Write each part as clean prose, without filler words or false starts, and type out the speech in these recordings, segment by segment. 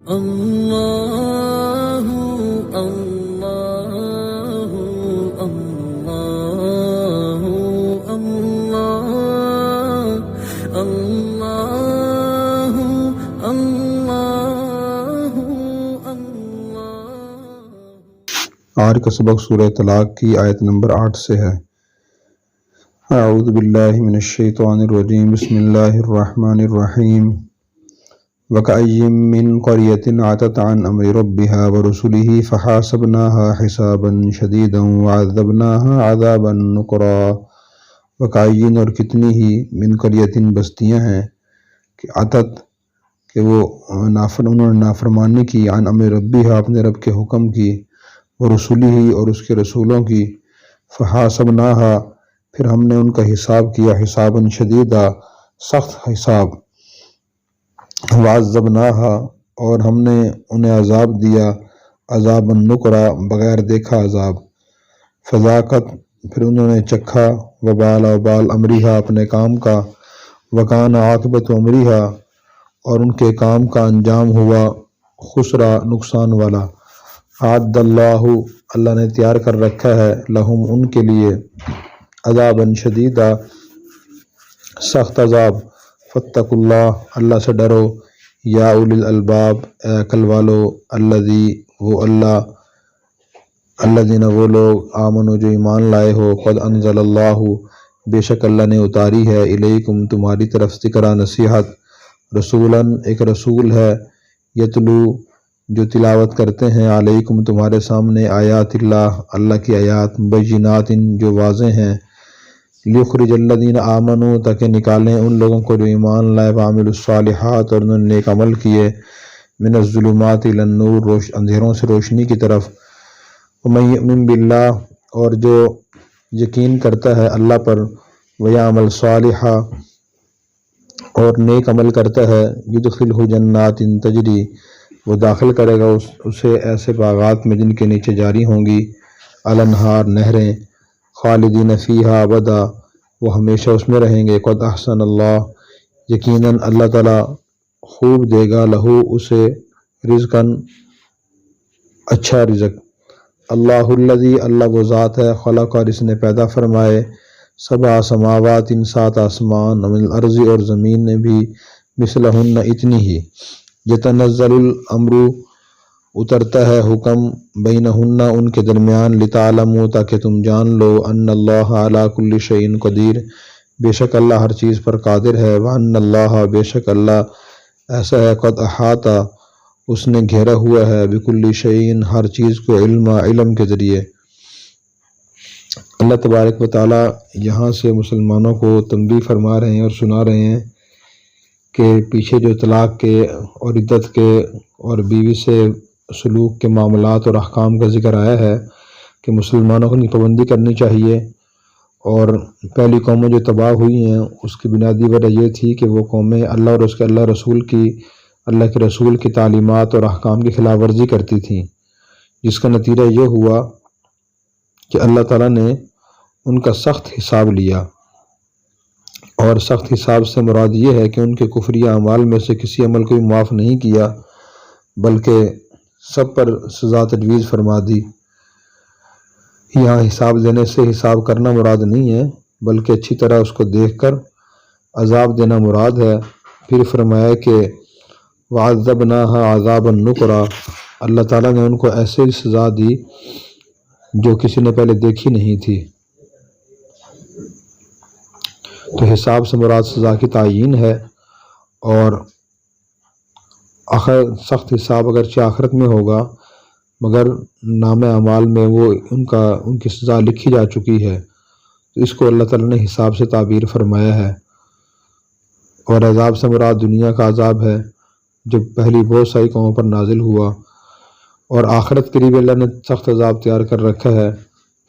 اللہ اللہ اللہ اللہ اللہ اللہ اللہ۔ آج کا سبق سورہ طلاق کی آیت نمبر 8 سے ہے۔ اعوذ باللہ من الشیطان الرجیم، بسم اللہ الرحمن الرحیم۔ وَكَأَيٍّ مِّن قَرْيَةٍ عَتَتْ عَنْ أَمْرِ رَبِّهَا وَرُسُلِهِ فَحَاسَبْنَاهَا حِسَابًا شَدِيدًا وَعَذَّبْنَاهَا عَذَابًا نُكْرًا۔ وَكَأَيٍّ اور کتنی ہی من قریۃ بستیاں ہیں کہ عتت کہ وہ انہوں نے نافرمانی کی، عن امر ربها اپنے رب کے حکم کی، ورسولہ اور اس کے رسولوں کی، فحاسبناها پھر ہم نے ان کا حساب کیا، حسابا شدیدا سخت حساب، وعذبناها اور ہم نے انہیں عذاب دیا، عذابا نکرا بغیر دیکھا عذاب، فذاقت پھر انہوں نے چکھا، وبال امرها اپنے کام کا، وکان عاقبت امرها اور ان کے کام کا انجام ہوا خسرا نقصان والا۔ اعد اللہ اللہ نے تیار کر رکھا ہے، لہم ان کے لیے، عذابا شدیدا سخت عذاب، فاتقوا اللہ اللہ سے ڈرو، یا اولی الالباب اے عقل والو، الذی وہ اللہ، الذین وہ لوگ، آمنو جو ایمان لائے ہو، قد انزل اللہ بے شک اللہ نے اتاری ہے، الیکم تمہاری طرف ذکرا نصیحت، رسولاً ایک رسول ہے، یتلو جو تلاوت کرتے ہیں، علیکم تمہارے سامنے، آیات اللہ اللہ کی آیات، مبینات جو واضح ہیں، لیخرج الذین آمنوا تاکہ نکالیں ان لوگوں کو جو ایمان لائے، وعملوا الصالحات اور انہوں نے نیک عمل کیے، من الظلمات الی النور اندھیروں سے روشنی کی طرف، ومن یؤمن باللہ اور جو یقین کرتا ہے اللہ پر، ویعمل صالحا اور نیک عمل کرتا ہے، یدخلہ جنات تجری وہ داخل کرے گا اسے ایسے باغات میں جن کے نیچے جاری ہوں گی، الانہار نہریں، خالدین فیہا ابدا وہ ہمیشہ اس میں رہیں گے، قد احسن اللہ یقیناً اللہ تعالیٰ خوب دے گا، لہو اسے رزقاً اچھا رزق، اللہ الذی اللہ وہ ذات ہے، خلق اور اس نے پیدا فرمائے، سبع سماوات 7 آسمان، ومن الارض اور زمین نے بھی، مثلہن اتنی ہی، یتنزل الامر اترتا ہے حکم، بینہن ان کے درمیان، لتعلموا تاکہ تم جان لو، ان اللہ علی کل شیء قدیر بے شک اللہ ہر چیز پر قادر ہے، وان اللہ بے شک اللہ ایسا ہے، قد احاط اس نے گھیرا ہوا ہے، بکل شیء ہر چیز کو، علم کے ذریعے۔ اللہ تبارک و تعالیٰ یہاں سے مسلمانوں کو تنبیہ فرما رہے ہیں اور سنا رہے ہیں کہ پیچھے جو طلاق کے اور عدت کے اور بیوی سے سلوک کے معاملات اور احکام کا ذکر آیا ہے کہ مسلمانوں کو پابندی کرنی چاہیے، اور پہلی قومیں جو تباہ ہوئی ہیں اس کی بنیادی وجہ یہ تھی کہ وہ قومیں اللہ اور اس کے اللہ کے رسول کی تعلیمات اور احکام کی خلاف ورزی کرتی تھیں، جس کا نتیجہ یہ ہوا کہ اللہ تعالیٰ نے ان کا سخت حساب لیا، اور سخت حساب سے مراد یہ ہے کہ ان کے کفری اعمال میں سے کسی عمل کو بھی معاف نہیں کیا، بلکہ سب پر سزا تجویز فرما دی۔ یہاں حساب دینے سے حساب کرنا مراد نہیں ہے، بلکہ اچھی طرح اس کو دیکھ کر عذاب دینا مراد ہے۔ پھر فرمایا کہ وعذبناها عذابا نکرا اللہ تعالیٰ نے ان کو ایسے سزا دی جو کسی نے پہلے دیکھی نہیں تھی۔ تو حساب سے مراد سزا کی تعیین ہے، اور سخت حساب اگرچہ آخرت میں ہوگا مگر نام اعمال میں وہ ان کی سزا لکھی جا چکی ہے، تو اس کو اللہ تعالیٰ نے حساب سے تعبیر فرمایا ہے۔ اور عذاب سے مراد دنیا کا عذاب ہے جو پہلی بہت ساری قوموں پر نازل ہوا، اور آخرت کے لیے بھی اللہ نے سخت عذاب تیار کر رکھا ہے۔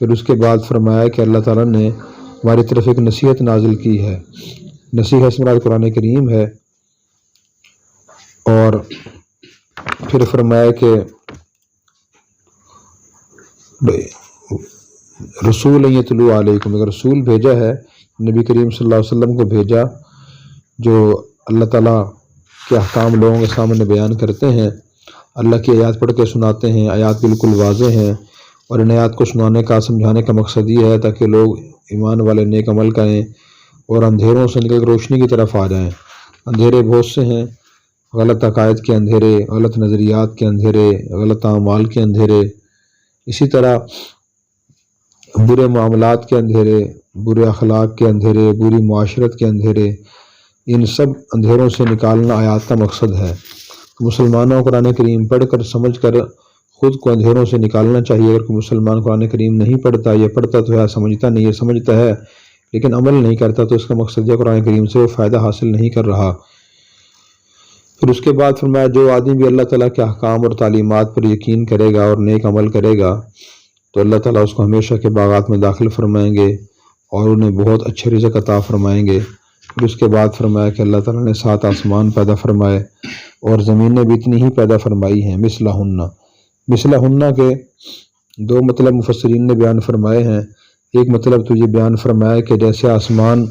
پھر اس کے بعد فرمایا کہ اللہ تعالیٰ نے ہماری طرف ایک نصیحت نازل کی ہے، نصیحت سے مراد قرآن کریم ہے، اور پھر فرمایا کہ رسول یتلو علیکم ایک رسول بھیجا ہے، نبی کریم صلی اللہ علیہ وسلم کو بھیجا جو اللہ تعالیٰ کے احکام لوگوں کے سامنے بیان کرتے ہیں، اللہ کی آیات پڑھ کے سناتے ہیں، آیات بالکل واضح ہیں، اور ان آیات کو سنانے کا سمجھانے کا مقصد یہ ہے تاکہ لوگ ایمان والے نیک عمل کریں اور اندھیروں سے نکل کر روشنی کی طرف آ جائیں۔ اندھیرے بہت سے ہیں، غلط عقائد کے اندھیرے، غلط نظریات کے اندھیرے، غلط اعمال کے اندھیرے، اسی طرح برے معاملات کے اندھیرے، برے اخلاق کے اندھیرے، بری معاشرت کے اندھیرے، ان سب اندھیروں سے نکالنا آیات کا مقصد ہے۔ مسلمانوں کو قرآن کریم پڑھ کر سمجھ کر خود کو اندھیروں سے نکالنا چاہیے۔ اگر کوئی مسلمان قرآن کریم نہیں پڑھتا یا پڑھتا تو ہے سمجھتا نہیں ہے، سمجھتا ہے لیکن عمل نہیں کرتا، تو اس کا مقصد ہے قرآن کریم سے وہ فائدہ حاصل نہیں کر رہا۔ پھر اس کے بعد فرمایا جو آدمی بھی اللہ تعالیٰ کے احکام اور تعلیمات پر یقین کرے گا اور نیک عمل کرے گا تو اللہ تعالیٰ اس کو ہمیشہ کے باغات میں داخل فرمائیں گے اور انہیں بہت اچھے رزق عطا فرمائیں گے۔ پھر اس کے بعد فرمایا کہ اللہ تعالیٰ نے 7 آسمان پیدا فرمائے اور زمینیں بھی اتنی ہی پیدا فرمائی ہیں، مثلہن کے 2 مطلب مفسرین نے بیان فرمائے ہیں۔ ایک مطلب تو یہ بیان فرمایا کہ جیسے آسمان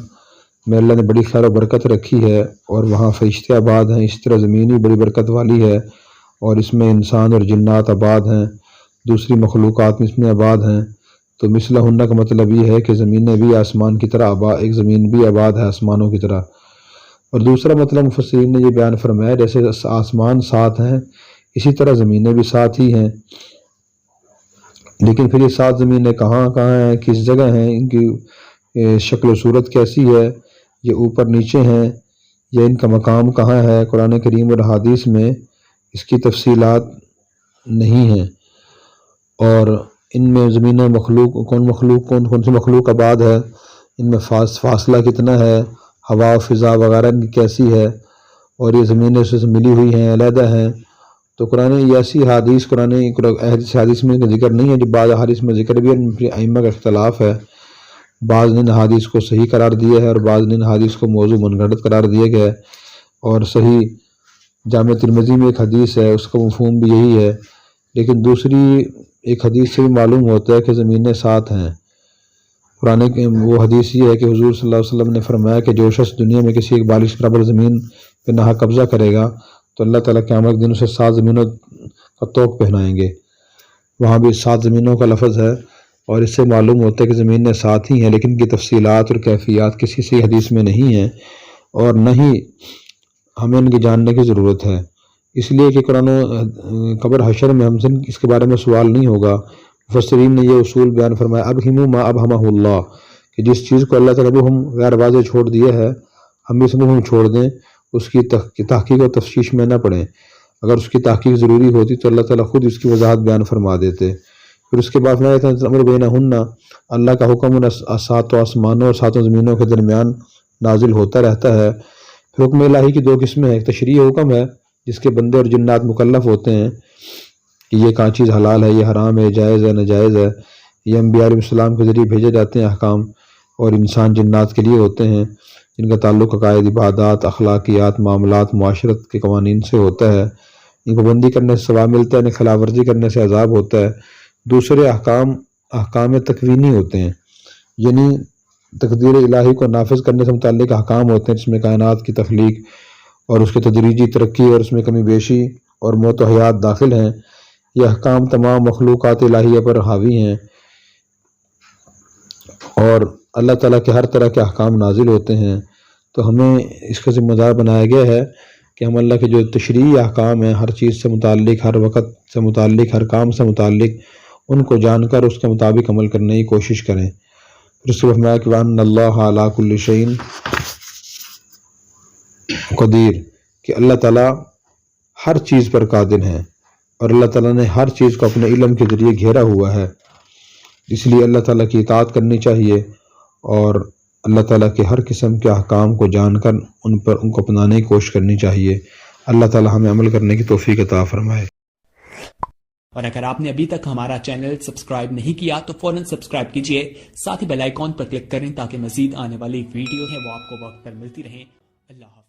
میں اللہ نے بڑی خیر و برکت رکھی ہے اور وہاں فرشتے آباد ہیں، اس طرح زمین بھی بڑی برکت والی ہے اور اس میں انسان اور جنات آباد ہیں، دوسری مخلوقات اس میں آباد ہیں۔ تو مثلہن کا مطلب یہ ہے کہ زمینیں بھی آسمان کی طرح آباد، ایک زمین بھی آباد ہے آسمانوں کی طرح۔ اور دوسرا مطلب مفسرین نے یہ بیان فرمایا جیسے آسمان 7 ہیں اسی طرح زمینیں بھی 7 ہی ہیں، لیکن پھر یہ 7 زمینیں کہاں ہیں، کس جگہ ہیں، ان کی شکل و صورت کیسی ہے، یہ اوپر نیچے ہیں یا ان کا مقام کہاں ہے، قرآن کریم اور حدیث میں اس کی تفصیلات نہیں ہیں۔ اور ان میں زمینیں کون سی مخلوق آباد ہے، ان میں فاصلہ کتنا ہے، ہوا و فضا وغیرہ ان کی کیسی ہے، اور یہ زمینیں اس سے ملی ہوئی ہیں، علیحدہ ہیں۔ تو قرآن ایسی حدیث حدیث میں ذکر نہیں ہے، جو بعض حدیث میں ذکر بھی ہے، ان کی ائمہ کا اختلاف ہے، بعض نے حدیث کو صحیح قرار دیا ہے اور بعض نے حدیث کو موضوع منگڑت قرار دیا گیا ہے۔ اور صحیح جامع ترمذی میں ایک حدیث ہے، اس کا مفہوم بھی یہی ہے، لیکن دوسری ایک حدیث سے بھی معلوم ہوتا ہے کہ زمینیں 7 ہیں۔ قرآن وہ حدیث یہ ہے کہ حضور صلی اللہ علیہ وسلم نے فرمایا کہ جو شخص دنیا میں کسی ایک بالش برابر زمین پہ ناحق قبضہ کرے گا تو اللہ تعالیٰ قیامت کے دن اسے 7 زمینوں کا طوق پہنائیں گے۔ وہاں بھی 7 زمینوں کا لفظ ہے اور اس سے معلوم ہوتا ہے کہ زمینیں 7 ہی ہیں، لیکن ان کی تفصیلات اور کیفیات کسی صحیح حدیث میں نہیں ہیں اور نہ ہی ہمیں ان کی جاننے کی ضرورت ہے، اس لیے کہ قرآن قبر حشر میں ہم سے اس کے بارے میں سوال نہیں ہوگا۔ مفسرین نے یہ اصول بیان فرمایا ابہموا ما ابہمہ اللہ، کہ جس چیز کو اللہ تعالیٰ ہم غیر واضح چھوڑ دیا ہے ہم اس میں چھوڑ دیں، اس کی تحقیق و تفتیش میں نہ پڑیں۔ اگر اس کی تحقیق ضروری ہوتی تو اللہ تعالیٰ خود اس کی وضاحت بیان فرما دیتے۔ پھر اس کے بعد امر بینہن، اللہ کا حکم ان 7 آسمانوں اور 7 زمینوں کے درمیان نازل ہوتا رہتا ہے۔ حکم الہی کی 2 قسمیں ہیں، ایک تشریعی حکم ہے جس کے بندے اور جنات مکلف ہوتے ہیں کہ یہ کہاں چیز حلال ہے، یہ حرام ہے، جائز ہے، ناجائز ہے، یہ انبیاء علیہ السلام کے ذریعے بھیجے جاتے ہیں احکام، اور انسان جنات کے لیے ہوتے ہیں جن کا تعلق عقائد، عبادات، اخلاقیات، معاملات، معاشرت کے قوانین سے ہوتا ہے۔ ان کو پابندی کرنے سے ثواب ملتا ہے، انہیں خلاف ورزی کرنے سے عذاب ہوتا ہے۔ دوسرے احکام تکوینی ہوتے ہیں، یعنی تقدیر الہی کو نافذ کرنے سے متعلق احکام ہوتے ہیں، جس میں کائنات کی تخلیق اور اس کے تدریجی ترقی اور اس میں کمی بیشی اور موت و حیات داخل ہیں۔ یہ احکام تمام مخلوقات الہیہ پر حاوی ہیں اور اللہ تعالیٰ کے ہر طرح کے احکام نازل ہوتے ہیں۔ تو ہمیں اس کا ذمہ دار بنایا گیا ہے کہ ہم اللہ کے جو تشریعی احکام ہیں، ہر چیز سے متعلق، ہر وقت سے متعلق، ہر کام سے متعلق، ان کو جان کر اس کے مطابق عمل کرنے کی کوشش کریں۔ پھر اس سے فرمایا کہ وَأَنَّ اللَّهَ عَلَىٰ كُلِّ شَيْءٍ قدیر، کہ اللہ تعالیٰ ہر چیز پر قادر ہیں اور اللہ تعالیٰ نے ہر چیز کو اپنے علم کے ذریعے گھیرا ہوا ہے، اس لیے اللہ تعالیٰ کی اطاعت کرنی چاہیے اور اللہ تعالیٰ کے ہر قسم کے احکام کو جان کر ان کو اپنانے کی کوشش کرنی چاہیے۔ اللہ تعالیٰ ہمیں عمل کرنے کی توفیق عطا فرمائے۔ اور اگر آپ نے ابھی تک ہمارا چینل سبسکرائب نہیں کیا تو فوراً سبسکرائب کیجئے، ساتھ ہی بیل آئیکن پر کلک کریں تاکہ مزید آنے والی ویڈیو ہے وہ آپ کو وقت پر ملتی رہیں۔ اللہ حافظ۔